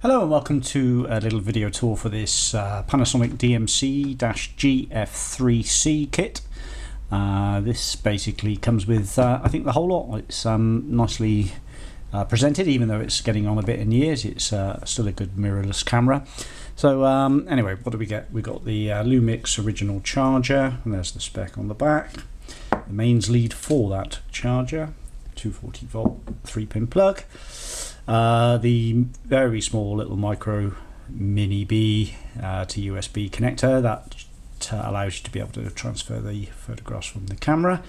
Hello and welcome to a little video tour for this Panasonic DMC-GF3C kit. This basically comes with, I think, the whole lot. It's nicely presented, even though it's getting on a bit in years. It's still a good mirrorless camera. So anyway, what do we get? We got the Lumix original charger, and there's the spec on the back. The mains lead for that charger, 240 volt 3-pin plug. The very small little micro mini B to USB connector that allows you to be able to transfer the photographs from the camera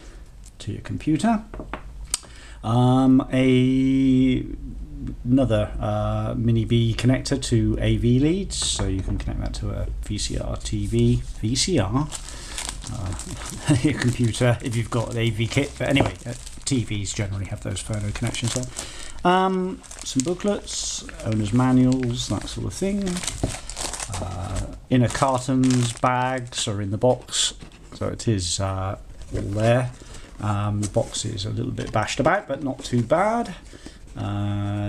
to your computer. Another mini B connector to AV leads, so you can connect that to a VCR TV. Your computer if you've got an AV kit, but anyway, TVs generally have those photo connections on. Some booklets, owner's manuals, that sort of thing. Inner cartons, bags are in the box, so it is all there. The box is a little bit bashed about, but not too bad.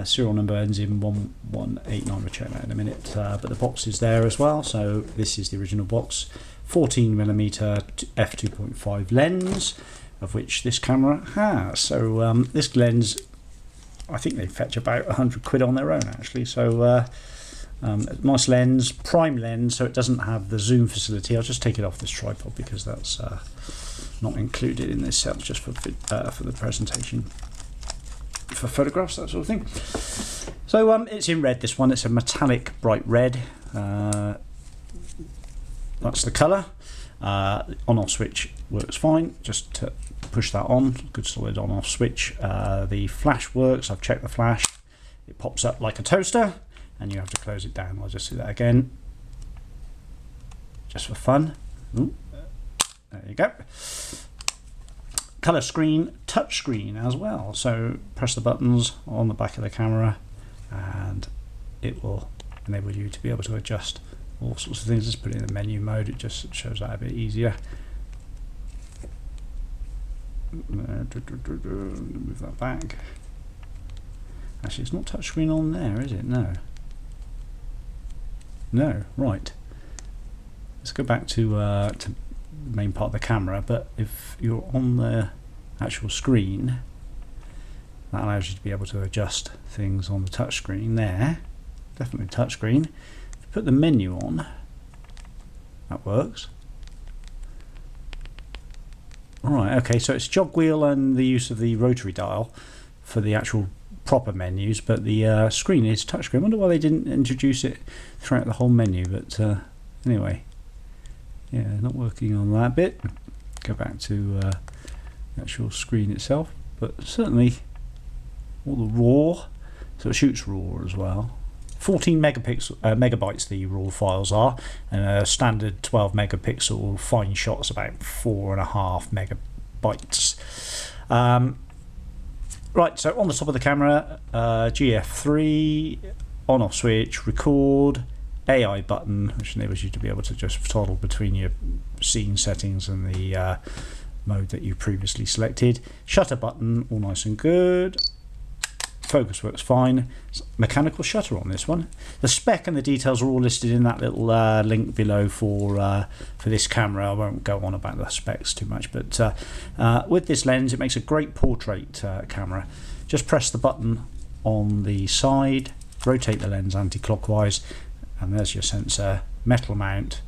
Serial number ends in 1189, we'll check that in a minute, but the box is there as well. So this is the original box, 14mm f2.5 lens, of which this camera has. So this lens, I think they fetch about 100 quid on their own actually. So nice lens, prime lens, so it doesn't have the zoom facility. I'll just take it off this tripod because that's not included in this set, just for the presentation, for photographs, that sort of thing. So it's in red, this one. It's a metallic bright red. That's the colour. On-off switch works fine. Just to push that on, good solid on-off switch. The flash works. I've checked the flash. It pops up like a toaster, and you have to close it down. I'll just do that again, just for fun. Ooh, there you go. Colour screen, touch screen as well. So press the buttons on the back of the camera, and it will enable you to be able to adjust all sorts of things. Just put it in the menu mode, it just shows that a bit easier. Move that back. Actually, it's not touchscreen on there, is it? No. No, right. Let's go back to the main part of the camera, but if you're on the actual screen, that allows you to be able to adjust things on the touchscreen there. Definitely touchscreen. Put the menu on, that works. Alright, okay, so it's jog wheel and the use of the rotary dial for the actual proper menus, but the screen is touchscreen. I wonder why they didn't introduce it throughout the whole menu, but anyway, yeah, not working on that bit. Go back to the actual screen itself, but certainly all the RAW, so it shoots RAW as well. 14 megabytes the RAW files are, and a standard 12 megapixel fine shot's about 4.5 megabytes. Right, so on the top of the camera, GF3, on-off switch, record, AI button, which enables you to be able to just toggle between your scene settings and the mode that you previously selected. Shutter button, all nice and good. Focus works fine. Mechanical shutter on this one. The spec and the details are all listed in that little link below for this camera. I won't go on about the specs too much, but with this lens, it makes a great portrait camera. Just press the button on the side, rotate the lens anti-clockwise, and there's your sensor. Metal mount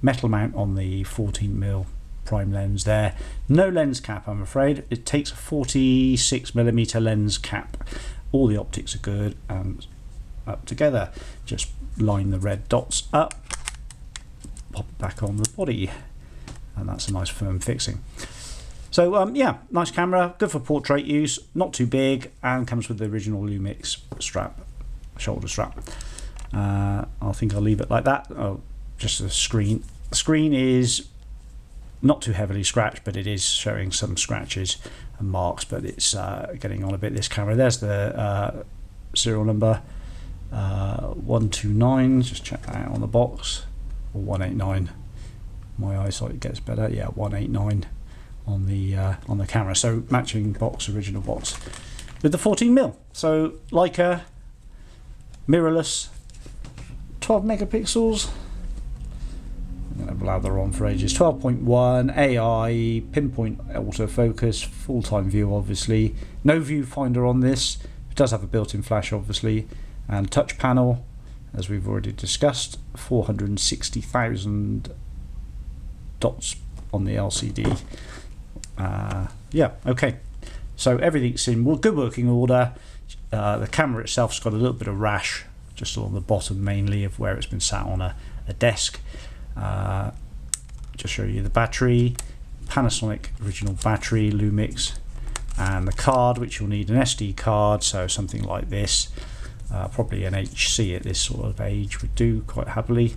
on the 14mm prime lens there. No lens cap, I'm afraid. It takes a 46mm lens cap. All the optics are good and up together. Just line the red dots up, pop it back on the body, and that's a nice firm fixing. So yeah, nice camera, good for portrait use, not too big, and comes with the original Lumix strap, shoulder strap. I think I'll leave it like that. Oh, just the screen. The screen is not too heavily scratched, but it is showing some scratches and marks, but it's getting on a bit, this camera. There's the serial number, 129, just check that out on the box, or 189. My eyesight gets better, yeah, 189 on the camera. So matching box, original box with the 14mm. So Leica, mirrorless, 12 megapixels. I'm going to blather on for ages. 12.1 AI, pinpoint autofocus, full-time view obviously. No viewfinder on this. It does have a built-in flash obviously, and touch panel, as we've already discussed, 460,000 dots on the LCD. Yeah, okay. So everything's in good working order. The camera itself's got a little bit of rash just along the bottom, mainly of where it's been sat on a desk. Just show you the battery, Panasonic original battery, Lumix, and the card, which you'll need an SD card, so something like this. Probably an HC at this sort of age would do quite happily.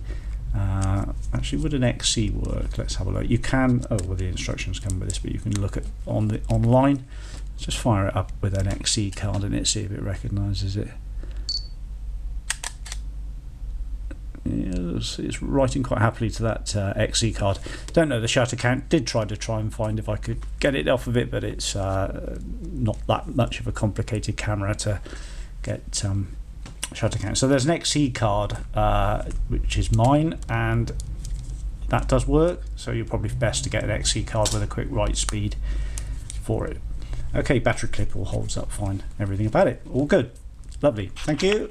Actually, would an XC work? Let's have a look. You can, oh well, the instructions come with this, but you can look at online. Just fire it up with an XC card in it, see if it recognises it. It's writing quite happily to that XC card. Don't know the shutter count. Did try and find if I could get it off of it, but it's not that much of a complicated camera to get shutter count. So there's an XC card, which is mine, and that does work. So you're probably best to get an XC card with a quick write speed for it. Okay, battery clip all holds up fine. Everything about it all good. Lovely. Thank you.